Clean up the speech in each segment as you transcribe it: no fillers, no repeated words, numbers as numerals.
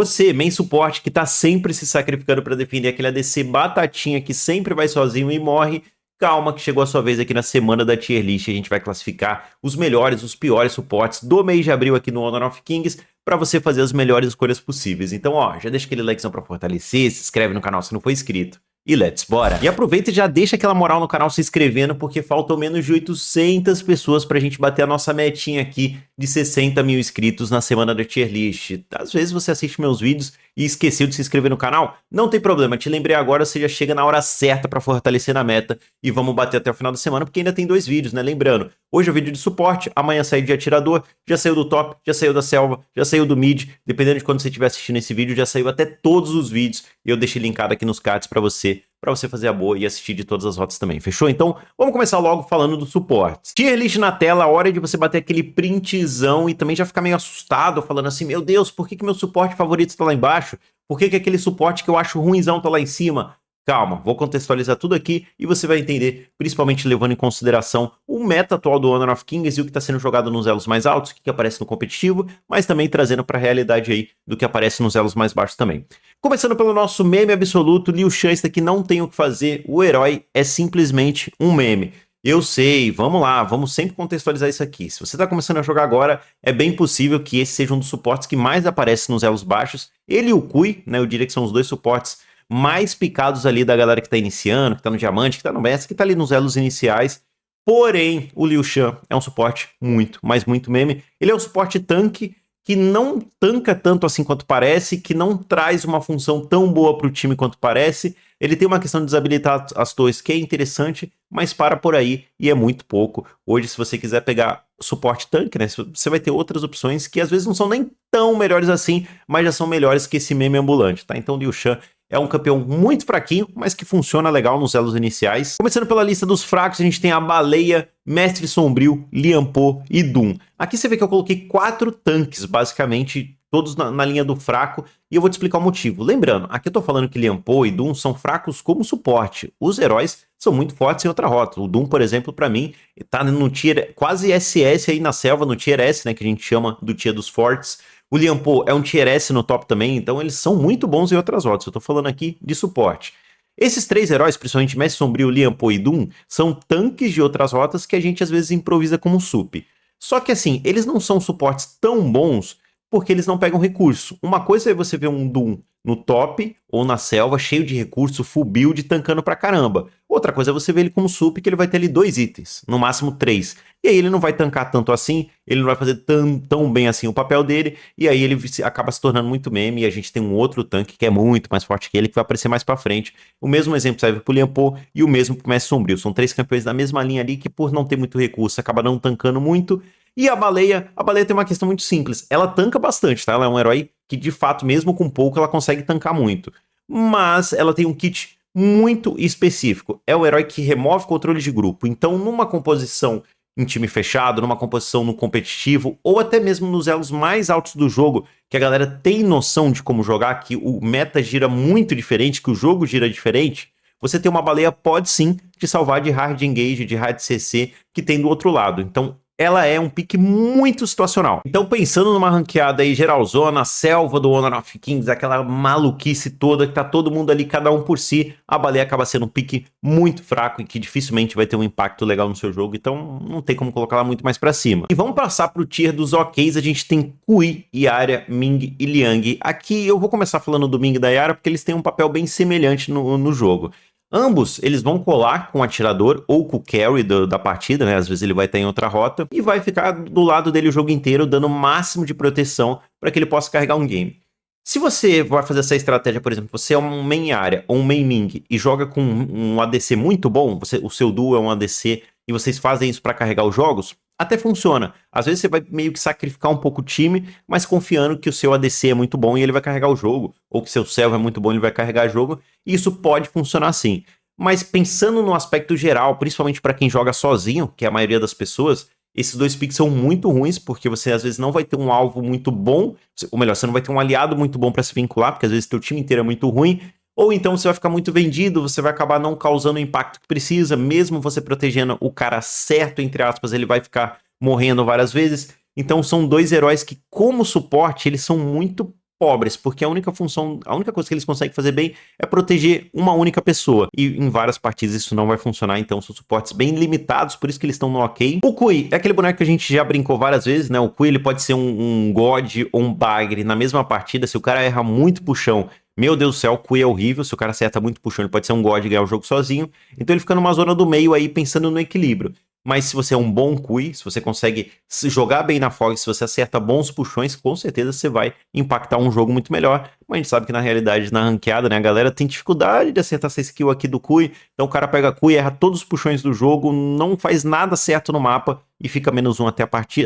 Você, main suporte, que tá sempre se sacrificando para defender aquele ADC batatinha que sempre vai sozinho e morre, calma que chegou a sua vez aqui na semana da tier list. A gente vai classificar os melhores, os piores suportes do mês de abril aqui no Honor of Kings para você fazer as melhores escolhas possíveis. Então, ó, já deixa aquele likezão para fortalecer, se inscreve no canal se não for inscrito. E let's bora! E aproveita e já deixa aquela moral no canal se inscrevendo, porque faltam menos de 800 pessoas pra gente bater a nossa metinha aqui de 60 mil inscritos na semana da tier list. Às vezes você assiste meus vídeos e esqueceu de se inscrever no canal, não tem problema, te lembrei agora, você já chega na hora certa pra fortalecer na meta e vamos bater até o final da semana, porque ainda tem 2 vídeos, né? Lembrando, hoje é o vídeo de suporte, amanhã sai de atirador, já saiu do top, já saiu da selva, já saiu do mid, dependendo de quando você estiver assistindo esse vídeo, já saiu até todos os vídeos e eu deixei linkado aqui nos cards pra você fazer a boa e assistir de todas as rotas também, fechou? Então, vamos começar logo falando do suporte. Tier list na tela, a hora de você bater aquele printzão e também já ficar meio assustado, falando assim, meu Deus, por que meu suporte favorito tá lá embaixo? Por que aquele suporte que eu acho ruinzão tá lá em cima? Calma, vou contextualizar tudo aqui e você vai entender, principalmente levando em consideração o meta atual do Honor of Kings e o que está sendo jogado nos elos mais altos, o que aparece no competitivo, mas também trazendo para a realidade aí do que aparece nos elos mais baixos também. Começando pelo nosso meme absoluto, Liu Shan, isso aqui não tem o que fazer, o herói é simplesmente um meme. Eu sei, vamos lá, vamos sempre contextualizar isso aqui. Se você está começando a jogar agora, é bem possível que esse seja um dos suportes que mais aparece nos elos baixos. Ele e o Cui, né, eu diria que são os dois suportes mais picados ali da galera que tá iniciando, que tá no diamante, que tá no mestre, que tá ali nos elos iniciais. Porém, o Liu Shan é um suporte muito, mas muito meme. Ele é um suporte tanque que não tanca tanto assim quanto parece, que não traz uma função tão boa pro time quanto parece. Ele tem uma questão de desabilitar as torres que é interessante, mas para por aí e é muito pouco. Hoje, se você quiser pegar suporte tanque, né, você vai ter outras opções que às vezes não são nem tão melhores assim, mas já são melhores que esse meme ambulante, tá? Então, Liu Shan é um campeão muito fraquinho, mas que funciona legal nos elos iniciais. Começando pela lista dos fracos, a gente tem a Baleia, Mestre Sombrio, Lian Po e Doom. Aqui você vê que eu coloquei 4 tanques, basicamente, todos na linha do fraco, e eu vou te explicar o motivo. Lembrando, aqui eu tô falando que Lian Po e Doom são fracos como suporte. Os heróis são muito fortes em outra rota. O Doom, por exemplo, pra mim, tá no tier quase SS aí na selva, no tier S, né, que a gente chama do tier dos fortes. O Lian Po é um tier S no top também, então eles são muito bons em outras rotas. Eu tô falando aqui de suporte. Esses 3 heróis, principalmente Mestre Sombrio, Lian Po e Doom, são tanques de outras rotas que a gente às vezes improvisa como sup. Só que assim, eles não são suportes tão bons porque eles não pegam recurso. Uma coisa é você ver um Doom no top ou na selva, cheio de recurso, full build, tancando pra caramba. Outra coisa é você ver ele como sup, que ele vai ter ali 2 itens, no máximo 3. E aí ele não vai tancar tanto assim, ele não vai fazer tão bem assim o papel dele, e aí ele acaba se tornando muito meme, e a gente tem um outro tanque que é muito mais forte que ele, que vai aparecer mais pra frente. O mesmo exemplo serve pro Lian Po e o mesmo pro Mestre Sombrio. São 3 campeões da mesma linha ali, que por não ter muito recurso, acaba não tancando muito. E a Baleia tem uma questão muito simples. Ela tanca bastante, tá? Ela é um herói que, de fato, mesmo com pouco, ela consegue tancar muito. Mas ela tem um kit muito específico. É o herói que remove controle de grupo. Então, numa composição em time fechado, numa composição no competitivo, ou até mesmo nos elos mais altos do jogo, que a galera tem noção de como jogar, que o meta gira muito diferente, que o jogo gira diferente, você ter uma Baleia pode sim te salvar de hard engage, de hard CC, que tem do outro lado. Então, ela é um pick muito situacional. Então, pensando numa ranqueada aí geralzona, selva do Honor of Kings, aquela maluquice toda, que tá todo mundo ali, cada um por si, a Baleia acaba sendo um pick muito fraco e que dificilmente vai ter um impacto legal no seu jogo, então não tem como colocar ela muito mais pra cima. E vamos passar pro tier dos OKs, a gente tem Cui, Yarah, Ming e Liang. Aqui eu vou começar falando do Ming e da Yarah, porque eles têm um papel bem semelhante no jogo. Ambos, eles vão colar com o atirador ou com o carry da partida, né? Às vezes ele vai estar em outra rota e vai ficar do lado dele o jogo inteiro, dando o máximo de proteção para que ele possa carregar um game. Se você vai fazer essa estratégia, por exemplo, você é um main Yarah ou um main Ming e joga com um ADC muito bom, o seu duo é um ADC e vocês fazem isso para carregar os jogos, até funciona. Às vezes você vai meio que sacrificar um pouco o time, mas confiando que o seu ADC é muito bom e ele vai carregar o jogo, ou que seu Selva é muito bom e ele vai carregar o jogo, e isso pode funcionar assim. Mas pensando no aspecto geral, principalmente para quem joga sozinho, que é a maioria das pessoas, esses 2 picks são muito ruins, porque você às vezes não vai ter um alvo muito bom, ou melhor, você não vai ter um aliado muito bom para se vincular, porque às vezes teu time inteiro é muito ruim, ou então você vai ficar muito vendido, você vai acabar não causando o impacto que precisa, mesmo você protegendo o cara certo, entre aspas, ele vai ficar morrendo várias vezes. Então são 2 heróis que, como suporte, eles são muito pobres, porque a única coisa que eles conseguem fazer bem é proteger uma única pessoa. E em várias partidas isso não vai funcionar, então são suportes bem limitados, por isso que eles estão no ok. O Kui é aquele boneco que a gente já brincou várias vezes, né? O Kui ele pode ser um God ou um Bagre na mesma partida, se o cara erra muito puxão. Meu Deus do céu, o Kui é horrível, se o cara acerta muito puxão, ele pode ser um God e ganhar o jogo sozinho. Então ele fica numa zona do meio aí, pensando no equilíbrio. Mas se você é um bom Kui, se você consegue se jogar bem na Fog, se você acerta bons puxões, com certeza você vai impactar um jogo muito melhor. Mas a gente sabe que na realidade, na ranqueada, né, a galera tem dificuldade de acertar essa skill aqui do Kui. Então o cara pega Kui, erra todos os puxões do jogo, não faz nada certo no mapa e fica -1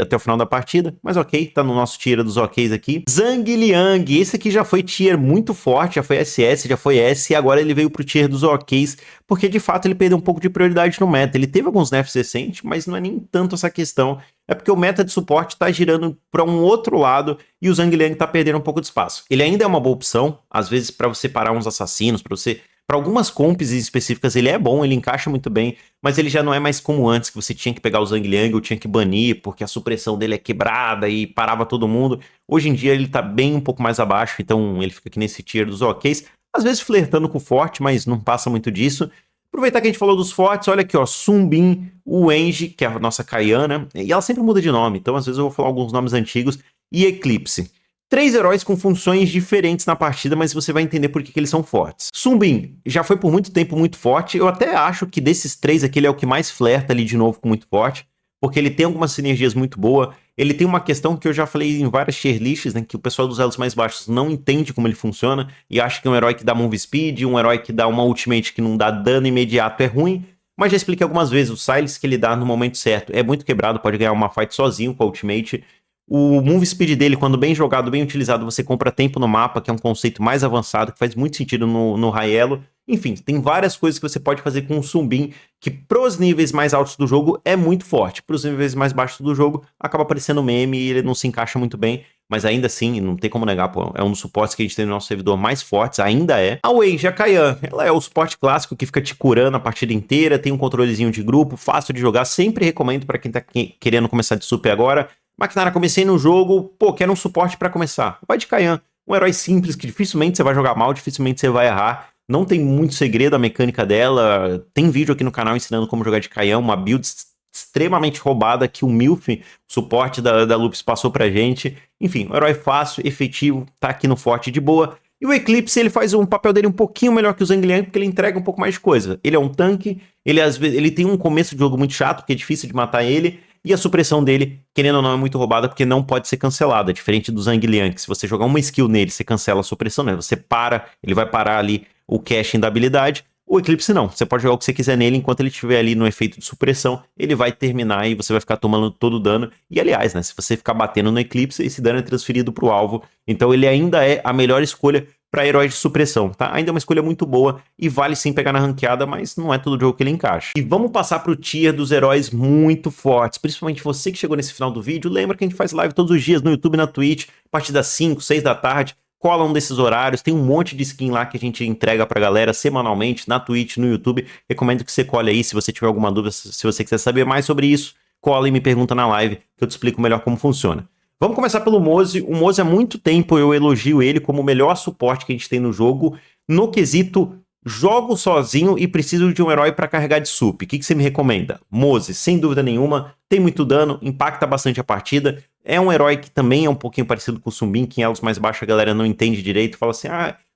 até o final da partida. Mas ok, tá no nosso tier dos OKs aqui. Zhang Liang, esse aqui já foi tier muito forte, já foi SS, já foi S, e agora ele veio pro tier dos OKs, porque de fato ele perdeu um pouco de prioridade no meta. Ele teve alguns nerfs recentes, mas não é nem tanto essa questão. É porque o meta de suporte tá girando para um outro lado e o Zhang Liang tá perdendo um pouco de espaço. Ele ainda é uma boa opção, às vezes para você parar uns assassinos, para algumas comps específicas ele é bom, ele encaixa muito bem, mas ele já não é mais como antes, que você tinha que pegar o Zhang Liang ou tinha que banir, porque a supressão dele é quebrada e parava todo mundo. Hoje em dia ele tá bem um pouco mais abaixo, então ele fica aqui nesse tier dos OKs, às vezes flertando com o forte, mas não passa muito disso. Aproveitar que a gente falou dos fortes, olha aqui, ó, Sun Bin, o Wenji, que é a nossa Kayana, e ela sempre muda de nome, então às vezes eu vou falar alguns nomes antigos, e Eclipse. 3 heróis com funções diferentes na partida, mas você vai entender por que eles são fortes. Sun Bin já foi por muito tempo muito forte, eu até acho que desses 3 aqui ele é o que mais flerta ali de novo com muito forte, porque ele tem algumas sinergias muito boas. Ele tem uma questão que eu já falei em várias tier lists, né, que o pessoal dos elos mais baixos não entende como ele funciona e acha que um herói que dá move speed, um herói que dá uma ultimate que não dá dano imediato é ruim, mas já expliquei algumas vezes, o silence que ele dá no momento certo é muito quebrado, pode ganhar uma fight sozinho com a ultimate. O move speed dele, quando bem jogado, bem utilizado, você compra tempo no mapa, que é um conceito mais avançado, que faz muito sentido no high elo. Enfim, tem várias coisas que você pode fazer com o Sun Bin, que pros níveis mais altos do jogo é muito forte. Pros níveis mais baixos do jogo, acaba parecendo meme e ele não se encaixa muito bem. Mas ainda assim, não tem como negar, pô, é um dos suportes que a gente tem no nosso servidor mais fortes, ainda é. A Wenji, a Kayan, ela é o suporte clássico que fica te curando a partida inteira, tem um controlezinho de grupo, fácil de jogar, sempre recomendo pra quem tá querendo começar de super agora. Maquinara, comecei no jogo, pô, quero um suporte pra começar. Vai de Kayan, um herói simples que dificilmente você vai jogar mal, dificilmente você vai errar. Não tem muito segredo a mecânica dela. Tem vídeo aqui no canal ensinando como jogar de Kayan, uma build extremamente roubada que o Milf, o suporte da Lupus, passou pra gente. Enfim, um herói fácil, efetivo, tá aqui no forte de boa. E o Eclipse, ele faz um papel dele um pouquinho melhor que o Zhang Liang, porque ele entrega um pouco mais de coisa. Ele é um tanque, às vezes, ele tem um começo de jogo muito chato, porque é difícil de matar ele. E a supressão dele, querendo ou não, é muito roubada, porque não pode ser cancelada. Diferente do Zhang Liang, que se você jogar uma skill nele, você cancela a supressão, né? Você para, ele vai parar ali o caching da habilidade. O Eclipse não, você pode jogar o que você quiser nele, enquanto ele estiver ali no efeito de supressão, ele vai terminar e você vai ficar tomando todo o dano. E aliás, né, se você ficar batendo no Eclipse, esse dano é transferido pro alvo. Então ele ainda é a melhor escolha para heróis de supressão, tá? Ainda é uma escolha muito boa e vale sim pegar na ranqueada, mas não é todo jogo que ele encaixa. E vamos passar pro tier dos heróis muito fortes, principalmente você que chegou nesse final do vídeo, lembra que a gente faz live todos os dias no YouTube e na Twitch, a partir das 5, 6 da tarde, cola um desses horários, tem um monte de skin lá que a gente entrega pra galera semanalmente, na Twitch, no YouTube, recomendo que você cole aí, se você tiver alguma dúvida, se você quiser saber mais sobre isso, cola e me pergunta na live, que eu te explico melhor como funciona. Vamos começar pelo Moze. O Moze há muito tempo eu elogio ele como o melhor suporte que a gente tem no jogo, no quesito jogo sozinho e preciso de um herói para carregar de sup. O que você me recomenda? Moze, sem dúvida nenhuma, tem muito dano, impacta bastante a partida, é um herói que também é um pouquinho parecido com o Sun Bin, que em elos mais baixos a galera não entende direito, fala assim,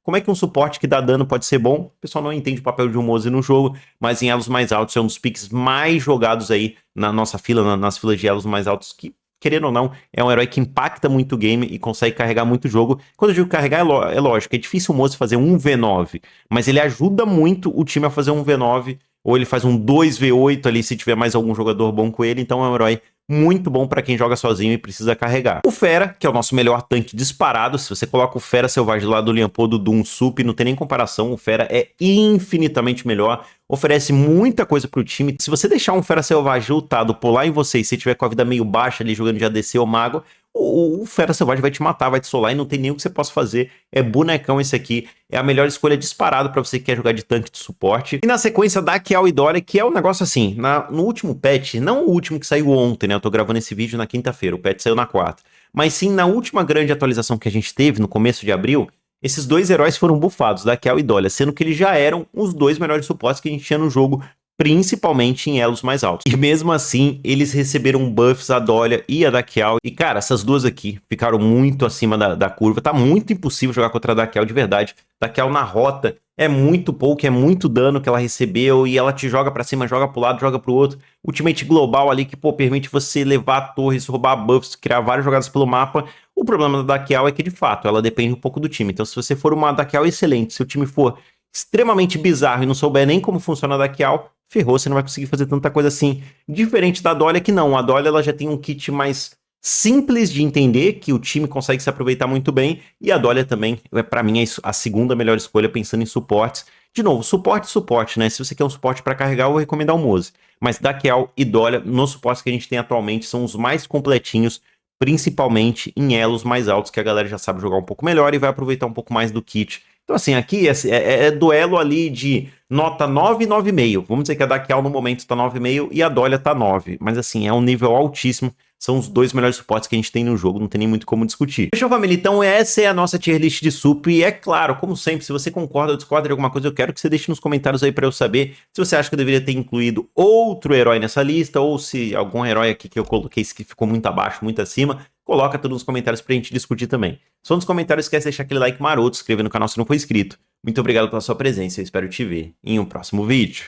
como é que um suporte que dá dano pode ser bom? O pessoal não entende o papel de um Moze no jogo, mas em elos mais altos é um dos picks mais jogados aí na nossa fila, nas filas de elos mais altos, que querendo ou não, é um herói que impacta muito o game e consegue carregar muito o jogo. Quando eu digo carregar, é lógico, é difícil o Moze fazer um V9, mas ele ajuda muito o time a fazer um V9, ou ele faz um 2v8 ali se tiver mais algum jogador bom com ele, então é um herói muito bom pra quem joga sozinho e precisa carregar. O Fera, que é o nosso melhor tanque disparado, se você coloca o Fera Selvagem do lado do Lianpo, do Doom, Sup, não tem nem comparação, o Fera é infinitamente melhor, oferece muita coisa pro time. Se você deixar um Fera Selvagem ultado pular em você e se tiver com a vida meio baixa ali jogando de ADC ou Mago, o Fera Selvagem vai te matar, vai te solar e não tem nem o que você possa fazer. É bonecão esse aqui. É a melhor escolha disparado pra você que quer jogar de tanque de suporte. E na sequência da Kiao e Dory, que é um negócio assim, no último patch, não o último que saiu ontem, né? Eu tô gravando esse vídeo na quinta-feira, o patch saiu na quarta. mas sim na última grande atualização que a gente teve no começo de abril, esses dois heróis foram bufados, Dakiel e Dolia, sendo que eles já eram os dois melhores suportes que a gente tinha no jogo, principalmente em elos mais altos. E mesmo assim, eles receberam buffs, a Dolia e a Dakiel. E cara, essas duas aqui ficaram muito acima da curva. Tá muito impossível jogar contra a Dakiel de verdade. Dakiel na rota é muito pouco, é muito dano que ela recebeu e ela te joga pra cima, joga pro lado, joga pro outro. Ultimate global ali que, pô, permite você levar torres, roubar buffs, criar várias jogadas pelo mapa. O problema da Dakiel é que, de fato, ela depende um pouco do time. Então, se você for uma Dakiel excelente, se o time for extremamente bizarro e não souber nem como funciona a Dakiel, ferrou, você não vai conseguir fazer tanta coisa assim. Diferente da Dolia, que não. A Dolia ela já tem um kit mais simples de entender, que o time consegue se aproveitar muito bem, e a Dolia também, pra mim, é a segunda melhor escolha pensando em suportes. De novo, suporte, né? Se você quer um suporte pra carregar, eu vou recomendar o Moze. Mas Dakiel e Dolia, nos suportes que a gente tem atualmente, são os mais completinhos, principalmente em elos mais altos, que a galera já sabe jogar um pouco melhor e vai aproveitar um pouco mais do kit. Então, assim, aqui é duelo ali de nota 9 e 9,5. Vamos dizer que a Dakiel no momento tá 9,5 e a Dolia tá 9. Mas, assim, é um nível altíssimo. São os dois melhores suportes que a gente tem no jogo, não tem nem muito como discutir. Fechou, família? Então essa é a nossa tier list de sup. E é claro, como sempre, se você concorda ou discorda de alguma coisa, eu quero que você deixe nos comentários aí pra eu saber se você acha que eu deveria ter incluído outro herói nessa lista, ou se algum herói aqui que eu coloquei que ficou muito abaixo, muito acima, coloca tudo nos comentários pra gente discutir também. Só nos comentários esquece de deixar aquele like maroto, se inscrever no canal se não for inscrito. Muito obrigado pela sua presença, eu espero te ver em um próximo vídeo.